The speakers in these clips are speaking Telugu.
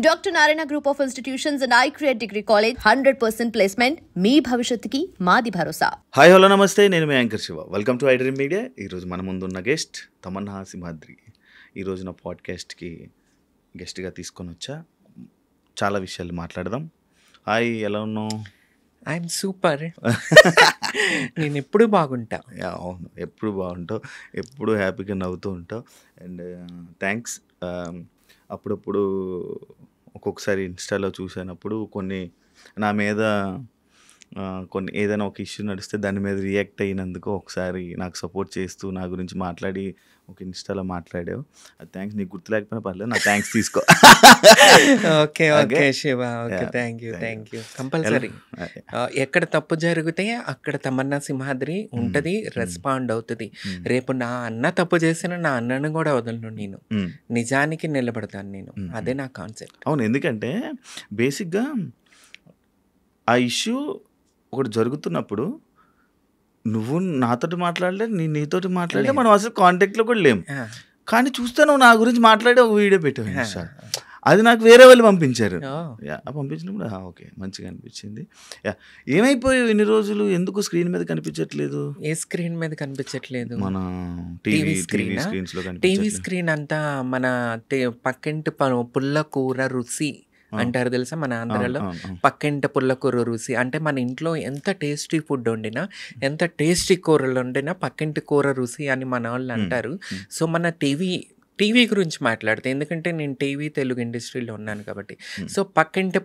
Doctor Narayana group of institutions and I create degree college 100% placement. మీ భవిష్యత్తుకి మాది భరోసా. హాయ్ హలో నమస్తే, నేను మీ anchor Shiva. Welcome to iDream media. ఈరోజు మన ముందున్న గెస్ట్ తమన్నా సింహాద్రి. ఈరోజు నా పాడ్కాస్ట్కి గెస్ట్గా తీసుకొని వచ్చా. చాలా విషయాలు మాట్లాడదాం. హాయ్, ఎలా ఉన్నావు? I'm super. నేను ఎప్పుడు బాగుంటా. అవును, ఎప్పుడు బాగుంటావు, ఎప్పుడు హ్యాపీగా నవ్వుతూ ఉంటావు. And thanks. అప్పుడప్పుడు ఒక్కొక్కసారి ఇన్స్టాలో చూసినప్పుడు కొన్ని నా మీద కొన్ని ఏదైనా ఒక ఇష్యూ నడిస్తే దాని మీద రియాక్ట్ అయినందుకు ఒకసారి నాకు సపోర్ట్ చేస్తూ నా గురించి మాట్లాడి ఒక ఇన్స్టాలో మాట్లాడావు. అది థ్యాంక్స్. నీకు గుర్తు లేకపోయినా పర్లేదు, నా థ్యాంక్స్ తీసుకో. Okay okay Shiva, okay, thank you. Compulsory ఎక్కడ తప్పు జరిగితే అక్కడ తమన్నా సింహాద్రి ఉంటుంది, రెస్పాండ్ అవుతుంది. రేపు నా అన్న తప్పు చేసిన నా అన్నను కూడా వదలను. నేను నిజానికి నిలబడతాను. నేను అదే నా కాన్సెప్ట్. అవును, ఎందుకంటే బేసిక్గా ఆ ఇష్యూ ఒకటి జరుగుతున్నప్పుడు నువ్వు నాతోటి మాట్లాడలే, నేను నీతోటి మాట్లాడలే, మనం అసలు కాంటాక్ట్లో కూడా లేము. కానీ చూస్తే నువ్వు నా గురించి మాట్లాడే ఒక వీడియో పెట్టావు. అది నాకు వేరే వాళ్ళు పంపించారు. పంపించినప్పుడు ఓకే, మంచిగా అనిపించింది. ఏమైపోయావు ఇన్ని రోజులు? ఎందుకు స్క్రీన్ మీద కనిపించట్లేదు? ఏ స్క్రీన్ మీద కనిపించట్లేదు? మన టీవీ స్క్రీన్స్లో. టీవీ స్క్రీన్ అంతా మన పక్కింటి పుల్లకూర రుచి అంటారు తెలుసా మన ఆంధ్రలో. పక్కింట పుల్లకూర రుచి అంటే మన ఇంట్లో ఎంత టేస్టీ ఫుడ్ వండినా, ఎంత టేస్టీ కూరలు వండినా పక్కింటి కూర రుచి అని మన వాళ్ళు అంటారు. సో మన టీవీ గురించి మాట్లాడితే, ఎందుకంటే నేను టీవీ తెలుగు ఇండస్ట్రీలో ఉన్నాను కాబట్టి. సో పక్కింటి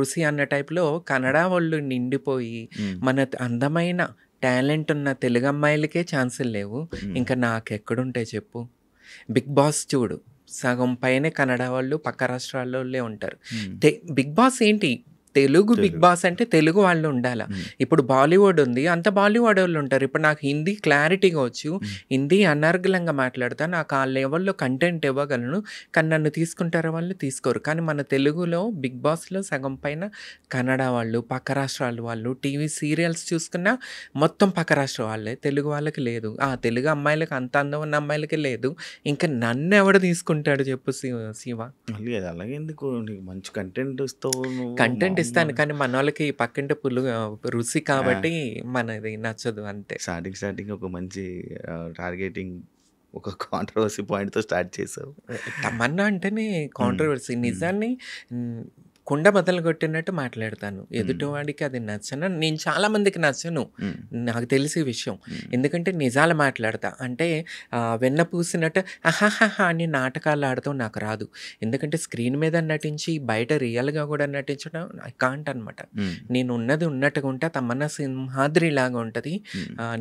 రుచి అన్న టైప్లో కన్నడ వాళ్ళు నిండిపోయి మన అందమైన టాలెంట్ ఉన్న తెలుగు అమ్మాయిలకే ఛాన్సులు లేవు. ఇంకా నాకెక్కడుంటాయి చెప్పు? బిగ్ బాస్ చూడు, సగం పైన కన్నడ వాళ్ళు పక్క రాష్ట్రాల్లో ఉంటారు. బిగ్ బాస్ ఏంటి? తెలుగు బిగ్ బాస్ అంటే తెలుగు వాళ్ళు ఉండాలి. ఇప్పుడు బాలీవుడ్ ఉంది, అంత బాలీవుడ్ వాళ్ళు ఉంటారు. ఇప్పుడు నాకు హిందీ క్లారిటీగా వచ్చు, హిందీ అనర్గళంగా మాట్లాడతా, నాకు ఆ లెవెల్లో కంటెంట్ ఇవ్వగలను. కానీ నన్ను తీసుకుంటారు వాళ్ళు, తీసుకోరు. కానీ మన తెలుగులో బిగ్ బాస్లో సగం పైన కన్నడ వాళ్ళు, పక్క రాష్ట్రాల వాళ్ళు. టీవీ సీరియల్స్ చూసుకున్నా మొత్తం పక్క రాష్ట్ర వాళ్ళే, తెలుగు వాళ్ళకి లేదు. తెలుగు అమ్మాయిలకి, అంత అందం ఉన్న అమ్మాయిలకి లేదు. ఇంకా నన్ను ఎవడు తీసుకుంటాడు చెప్పు శివ? అలాగే ఎందుకు? మంచి కంటెంట్ ఇస్తావు. కంటెంట్ ఇస్తాను, కానీ మన వాళ్ళకి పక్కింటి రుచి కాబట్టి మనది నచ్చదు అంతే. స్టార్టింగ్ ఒక మంచి టార్గెటింగ్, ఒక కాంట్రవర్సీ పాయింట్తో స్టార్ట్ చేసావు. తమన్నా అంటేనే కాంట్రవర్సీ. నిజాన్ని కుండ బద్దలు కొట్టినట్టు మాట్లాడతాను. ఎదుటివాడికి అది నచ్చను, నేను చాలా మందికి నచ్చను, నాకు తెలిసే విషయం. ఎందుకంటే నిజాలు మాట్లాడతా. అంటే వెన్న పూసినట్టు అహాహా అని నాటకాలు ఆడతాం నాకు రాదు. ఎందుకంటే స్క్రీన్ మీద నటించి బయట రియల్గా కూడా నటించడం ఐ కాంట్ అనమాట. నేను ఉన్నది ఉన్నట్టుగా ఉంటా. తమన్నా సింహాద్రి లాగా ఉంటుంది.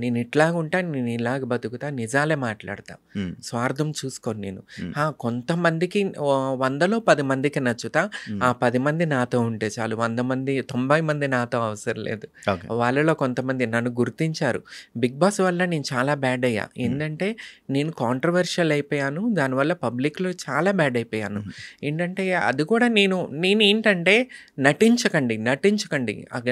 నేను ఇట్లాగా ఉంటా, నేను ఇలాగ బతుకుతా, నిజాలే మాట్లాడతా, స్వార్థం చూసుకోను నేను. కొంతమందికి 100లో 10 మందికి నచ్చుతా. ఆ 10 మంది నాతో ఉంటే చాలు. 100 మంది 90 మంది నాతో అవసరం లేదు. వాళ్ళలో కొంతమంది నన్ను గుర్తించారు. బిగ్ బాస్ వల్ల నేను చాలా బ్యాడ్ అయ్యా. ఏంటంటే నేను కాంట్రవర్షియల్ అయిపోయాను, దానివల్ల పబ్లిక్లో చాలా బ్యాడ్ అయిపోయాను. ఏంటంటే అది కూడా నేను ఏంటంటే నటించకండి,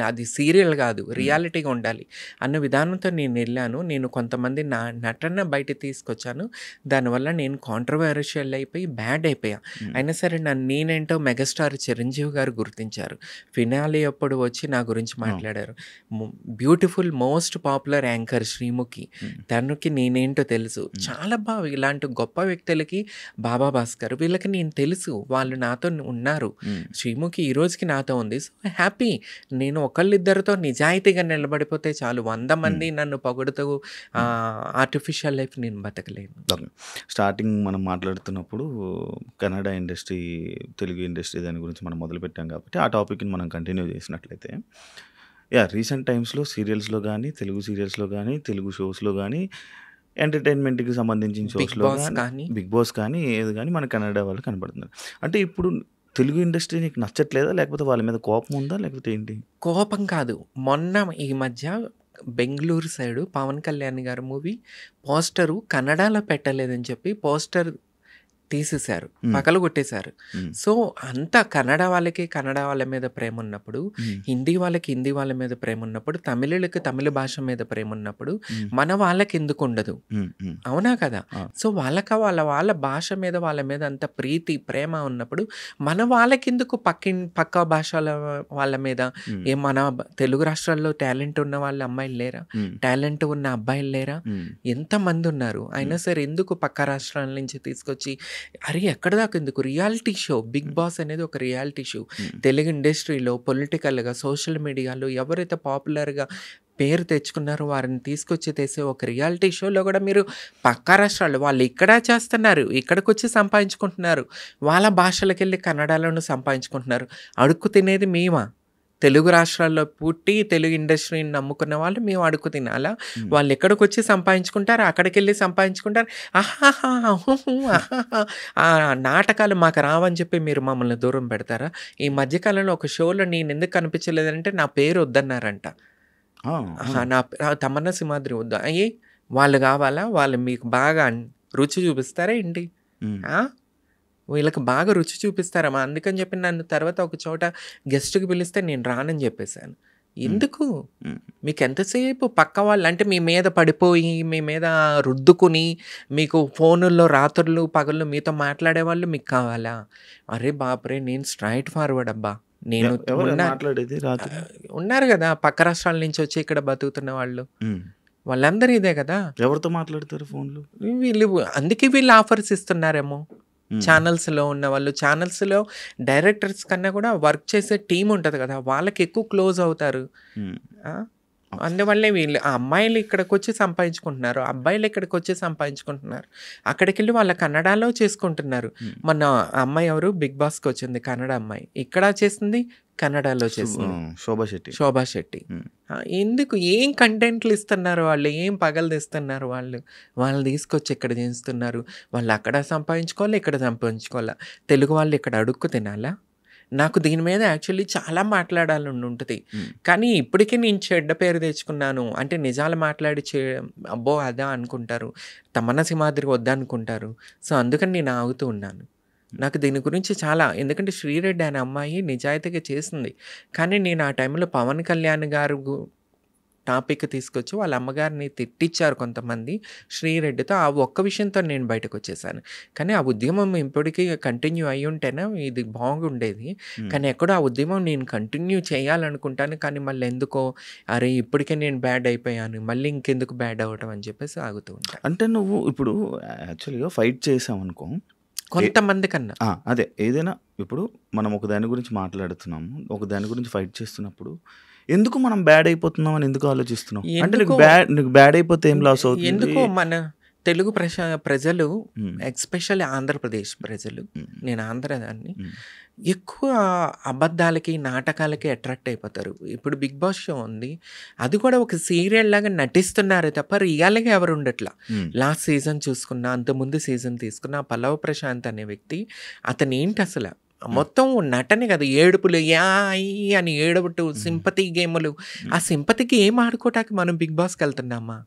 అది సీరియల్ కాదు, రియాలిటీగా ఉండాలి అన్న విధానంతో నేను వెళ్ళాను. నేను కొంతమంది నా నటన బయట తీసుకొచ్చాను. దానివల్ల నేను కాంట్రవర్షియల్ అయిపోయి బ్యాడ్ అయిపోయా. అయినా సరే నేనేంటో మెగాస్టార్ చిరంజీవి గారు గుర్తించారు. ఫినాలే అప్పుడు వచ్చి నా గురించి మాట్లాడారు. Beautiful most popular anchor Sreemukhi, తనకి నేనేంటో తెలుసు. చాలా బాగా ఇలాంటి గొప్ప వ్యక్తులకి, బాబా భాస్కర్, వీళ్ళకి నేను తెలుసు, వాళ్ళు నాతో ఉన్నారు. శ్రీముఖి ఈ రోజుకి నాతో ఉంది. So happy. నేను ఒకళ్ళిద్దరితో నిజాయితీగా నిలబడిపోతే చాలు. 100 మంది నన్ను పొగుడుతూ ఆర్టిఫిషియల్ లైఫ్ నేను బతకలేను. స్టార్టింగ్ మనం మాట్లాడుతున్నప్పుడు కన్నడ ఇండస్ట్రీ, తెలుగు ఇండస్ట్రీ దాని గురించి మనం మొదలుపెట్టాం కాబట్టి ఆ టాపిక్ని మనం కంటిన్యూ చేసినట్లయితే, రీసెంట్ టైమ్స్లో సీరియల్స్లో కానీ, తెలుగు సీరియల్స్లో కానీ, తెలుగు షోస్లో కానీ, ఎంటర్టైన్మెంట్కి సంబంధించిన షోస్లో కానీ, బిగ్ బాస్ కానీ, ఏది కానీ మన కన్నడ వాళ్ళు కనబడుతున్నారు. అంటే ఇప్పుడు తెలుగు ఇండస్ట్రీ నీకు నచ్చట్లేదా, లేకపోతే వాళ్ళ మీద కోపం ఉందా, లేకపోతే ఏంటి? కోపం కాదు. మొన్న ఈ మధ్య బెంగళూరు సైడు పవన్ కళ్యాణ్ గారి మూవీ పోస్టరు కన్నడలో పెట్టలేదని చెప్పి పోస్టర్ తీసేశారు, పగలు కొట్టేశారు. సో అంతా కన్నడ వాళ్ళకి కన్నడ వాళ్ళ మీద ప్రేమ ఉన్నప్పుడు, హిందీ వాళ్ళకి హిందీ వాళ్ళ మీద ప్రేమ ఉన్నప్పుడు, తమిళులకి తమిళ భాష మీద ప్రేమ ఉన్నప్పుడు మన వాళ్ళకి ఎందుకు ఉండదు? అవునా కదా? సో వాళ్ళకి వాళ్ళ భాష మీద వాళ్ళ మీద అంత ప్రీతి ప్రేమ ఉన్నప్పుడు మన వాళ్ళకి ఎందుకు పక్క భాషల వాళ్ళ మీద? మన తెలుగు రాష్ట్రాల్లో టాలెంట్ ఉన్న వాళ్ళ అమ్మాయిలు లేరా? టాలెంట్ ఉన్న అబ్బాయిలు లేరా? ఎంతమంది ఉన్నారు? అయినా సరే ఎందుకు పక్క రాష్ట్రాల నుంచి తీసుకొచ్చి అరే ఎక్కడ దాకా ఎందుకు? రియాలిటీ షో, బిగ్ బాస్ అనేది ఒక రియాలిటీ షో. తెలుగు ఇండస్ట్రీలో పొలిటికల్గా సోషల్ మీడియాలో ఎవరైతే పాపులర్గా పేరు తెచ్చుకున్నారో వారిని తీసుకొచ్చి తెసే ఒక రియాలిటీ షోలో కూడా మీరు పక్క రాష్ట్రాలు వాళ్ళు ఇక్కడ చేస్తున్నారు, ఇక్కడికి వచ్చి సంపాదించుకుంటున్నారు, వాళ్ళ భాషలకు వెళ్ళి కన్నడలోనూ సంపాదించుకుంటున్నారు. అడుక్కు తినేది మేమా? తెలుగు రాష్ట్రాల్లో పుట్టి తెలుగు ఇండస్ట్రీని నమ్ముకున్న వాళ్ళు మేము అడుగు తినాలా? వాళ్ళు ఎక్కడికి వచ్చి సంపాదించుకుంటారు, అక్కడికి వెళ్ళి సంపాదించుకుంటారు. ఆ నాటకాలు మాకు రావని చెప్పి మీరు మమ్మల్ని దూరం పెడతారా? ఈ మధ్యకాలంలో ఒక షోలో నేను ఎందుకు కనిపించలేదంటే నా పేరు వద్దన్నారంట. నా తమన్నా సింహాద్రి వద్దా? అయ్యి వాళ్ళు కావాలా? వాళ్ళు మీకు బాగా రుచి చూపిస్తారా ఏంటి? వీళ్ళకి బాగా రుచి చూపిస్తారా? అందుకని చెప్పి నన్ను తర్వాత ఒక చోట గెస్ట్కి పిలిస్తే నేను రానని చెప్పేశాను. ఎందుకు? మీకు ఎంతసేపు పక్క వాళ్ళు అంటే మీ మీద పడిపోయి మీ మీద రుద్దుకుని మీకు ఫోనుల్లో రాత్రులు పగళ్ళు మీతో మాట్లాడేవాళ్ళు మీకు కావాలా? అరే బాపురే, నేను స్ట్రైట్ ఫార్వర్డ్ అబ్బా. నేను ఉన్నారు కదా పక్క రాష్ట్రాల నుంచి వచ్చి ఇక్కడ బతుకుతున్న వాళ్ళు, వాళ్ళందరూ ఇదే కదా. ఎవరితో మాట్లాడతారు ఫోన్లో? వీళ్ళు అందుకే వీళ్ళు ఆఫర్స్ ఇస్తున్నారేమో. ఛానల్స్లో ఉన్న వాళ్ళు, ఛానల్స్లో డైరెక్టర్స్ కన్నా కూడా వర్క్ చేసే టీం ఉంటుంది కదా, వాళ్ళకి ఎక్కువ క్లోజ్ అవుతారు. అందువల్లే వీళ్ళు అమ్మాయిలు ఇక్కడికి వచ్చి సంపాదించుకుంటున్నారు, అబ్బాయిలు ఇక్కడికి వచ్చి సంపాదించుకుంటున్నారు. అక్కడికి వెళ్ళి వాళ్ళ కన్నడలో చేసుకుంటున్నారు. మన అమ్మాయి ఎవరు బిగ్ బాస్కి వచ్చింది, కన్నడ అమ్మాయి. ఇక్కడ చేసింది కన్నడలో చేసింది, శోభా శెట్టి. ఎందుకు? ఏం కంటెంట్లు ఇస్తున్నారు వాళ్ళు, ఏం పగలు తెస్తున్నారు వాళ్ళు? వాళ్ళు తీసుకొచ్చి ఇక్కడ చేస్తున్నారు. వాళ్ళు అక్కడ సంపాదించుకోవాలి, ఇక్కడ సంపాదించుకోవాలా? తెలుగు వాళ్ళు ఇక్కడ అడుక్కు తినాలా? నాకు దీని మీద యాక్చువల్లీ చాలా మాట్లాడాలని ఉంటుంది, కానీ ఇప్పటికీ నేను చెడ్డ పేరు తెచ్చుకున్నాను అంటే నిజాలు మాట్లాడి అబ్బో అదా అనుకుంటారు, తమన్నా సింహాద్రి వద్దనుకుంటారు. సో అందుకని నేను ఆగుతూ ఉన్నాను. నాకు దీని గురించి చాలా, ఎందుకంటే శ్రీరెడ్డి అనే అమ్మాయి నిజాయితీగా చేసింది, కానీ నేను ఆ టైంలో పవన్ కళ్యాణ్ గారు టాపిక్ తీసుకొచ్చి వాళ్ళ అమ్మగారిని తిట్టించారు కొంతమంది శ్రీరెడ్డితో. ఆ ఒక్క విషయంతో నేను బయటకు వచ్చేసాను. కానీ ఆ ఉద్యమం ఇప్పటికీ కంటిన్యూ అయ్యి ఉంటేనే ఇది బాగుండేది. కానీ ఎక్కడో ఆ ఉద్యమం నేను కంటిన్యూ చేయాలనుకుంటాను, కానీ మళ్ళీ ఎందుకో అరే ఇప్పటికే నేను బ్యాడ్ అయిపోయాను, మళ్ళీ ఇంకెందుకు బ్యాడ్ అవ్వటం అని చెప్పేసి ఆగుతూ ఉంటాను. అంటే నువ్వు ఇప్పుడు యాక్చువల్గా ఫైట్ చేసావు అనుకో కొంతమంది కన్నా, అదే ఏదైనా ఇప్పుడు మనం ఒక దాని గురించి మాట్లాడుతున్నాము, ఒక దాని గురించి ఫైట్ చేస్తున్నప్పుడు ఎందుకు మనం బ్యాడ్ అయిపోతున్నాం అని ఎందుకు ఆలోచిస్తున్నాం? అంటే నీకు బ్యాడ్ అయిపోతే ఏం లాస్ అవుతుంది? ఎందుకు మన తెలుగు ప్రజలు ఎస్పెషల్లీ ఆంధ్రప్రదేశ్ ప్రజలు, నేను ఆంధ్రదాన్ని, ఎక్కువ అబద్ధాలకి నాటకాలకి అట్రాక్ట్ అయిపోతారు. ఇప్పుడు బిగ్ బాస్ షో ఉంది, అది కూడా ఒక సీరియల్ లాగా నటిస్తున్నారు తప్ప రియల్గా ఎవరు ఉండట్లా. లాస్ట్ సీజన్ చూసుకున్నా, అంతకుముందు సీజన్ తీసుకున్నా, పల్లవ్ ప్రశాంత్ అనే వ్యక్తి, అతను ఏంటి అసలు మొత్తం నటనే కదా, ఏడుపులు అని ఏడుపుటు, సింపతి గేములు. ఆ సింపతికి ఏం ఆడుకోవటానికి మనం బిగ్ బాస్కి వెళ్తున్నామా?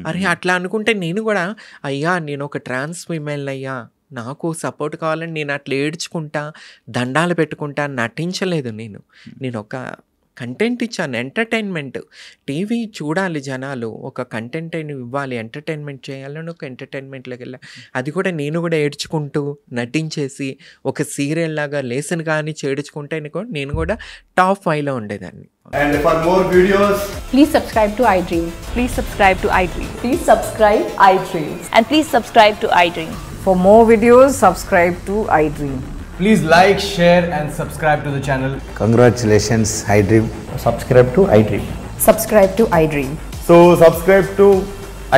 అరే అట్లా అనుకుంటే నేను కూడా అయ్యా నేను ఒక ట్రాన్స్ ఫీమేల్ అయ్యా, నాకు సపోర్ట్ కావాలని నేను అట్లా ఏడ్చుకుంటా దండాలు పెట్టుకుంటా నటించలేదు. నేను ఒక కంటెంట్ ఇచ్చాను, ఎంటర్టైన్మెంట్. టీవీ చూడాలి జనాలు, ఒక కంటెంట్ అయినా ఇవ్వాలి, ఎంటర్టైన్మెంట్ చేయాలని ఒక ఎంటర్టైన్మెంట్లోకి వెళ్ళా. అది కూడా నేను కూడా ఏడ్చుకుంటూ నటించేసి ఒక సీరియల్ లాగా లేసన్ కానీ చేడ్చుకుంటే నేను కూడా టాప్ 5లో ఉండేదాన్ని. And for more videos, please subscribe to iDream. Please subscribe to iDream. Please subscribe iDream. And please subscribe to iDream. For more videos, subscribe to iDream. please like, share and subscribe to the channel. Congratulations, iDream. Subscribe to iDream. Subscribe to iDream. So subscribe to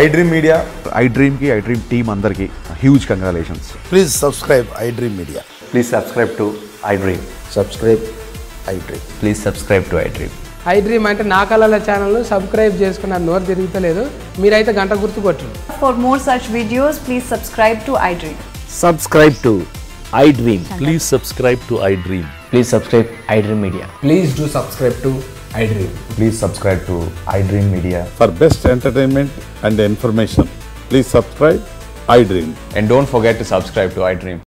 iDream Media. iDream ki iDream team andarki huge congratulations. Please subscribe iDream Media. Please subscribe to iDream. Subscribe iDream. Please subscribe to iDream. iDream అంటే నా కళల ఛానల్ సబ్స్క్రైబ్ చేసుకున్న నోరు తిరుగుతలేదు, మీరైతే గంట గుర్తు కొట్టండి. For more such videos, please subscribe to iDream. Subscribe to iDream. Please subscribe to iDream. Please subscribe iDream Media. Please do subscribe to iDream. Please subscribe to iDream Media. For best entertainment and information, please subscribe iDream. And don't forget to subscribe to iDream.